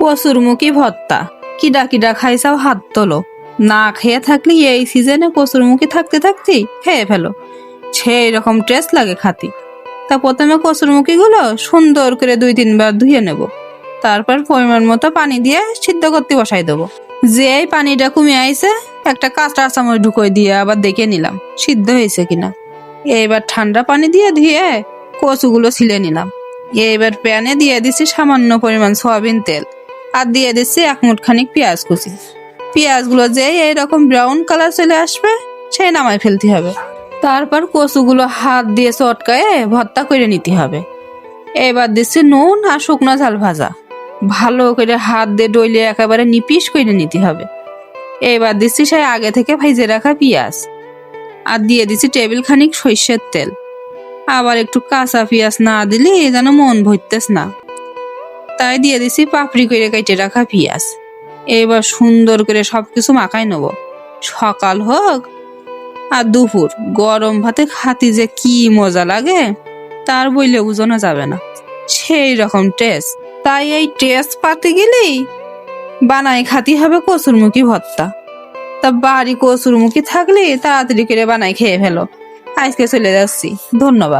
কচুরমুখী ভর্তা। কিডা কিডা খাইছাও হাত তোলো। না খেয়ে থাকলে এই সিজনে কচুরমুখী থাকতে থাকতেই খেয়ে ফেলো। সেই রকম টেস্ট লাগে খাতি। তা প্রথমে কচুরমুখী গুলো সুন্দর করে 2-3 বার ধুয়ে নেব। তারপর পরিমাণ মতো পানি দিয়ে সিদ্ধ করতে বসাই দেবো। যেই পানিটা কমে আইছে একটা কাঁচা চামচ ঢুকোই দিয়ে আবার দেখে নিলাম সিদ্ধ হয়েছে কিনা। এইবার ঠান্ডা পানি দিয়ে ধুয়ে কচুগুলো ছিলে নিলাম। এইবার প্যানে দিয়ে দিচ্ছি সামান্য পরিমাণ সয়াবিন তেল, আর দিয়ে দিচ্ছি 1 মুঠ খানিক পেঁয়াজ কুচি। পেঁয়াজগুলো যে এইরকম ব্রাউন কালার চলে আসবে সেই নামাই ফেলতে হবে। তারপর কচুগুলো হাত দিয়ে চটকায়ে ভর্তা করে নিতে হবে। এবার দিচ্ছি নুন আর শুকনো ঝাল ভাজা। ভালো করে হাত দিয়ে ডইলে একেবারে নিপিস করে নিতে হবে। এবার দিচ্ছি সেই আগে থেকে ভেজে রাখা পেঁয়াজ, আর দিয়ে দিচ্ছি টেবিল খানিক সর্ষের তেল। আবার একটু কাঁচা পেঁয়াজ না দিলে যেন মন ভরতেস না, তাই দিয়ে দিচ্ছি পাপড়ি করে কেটে রাখা পেঁয়াজ। এবার সুন্দর করে সবকিছু মাখাই নেব। সকাল হোক আর দুপুর গরম ভাতে খাতি যে কি মজা লাগে তার বইলে বোঝানো যাবে না। সেই রকম টেস্ট। তাই এই টেস্ট পাতে গেলেই বানাই খাতি হবে কচুরমুখী ভর্তা। তা বাড়ি কচুরমুখী থাকলে তাড়াতাড়ি করে বানাই খেয়ে ফেলো। আজকে চলে যাচ্ছি, ধন্যবাদ।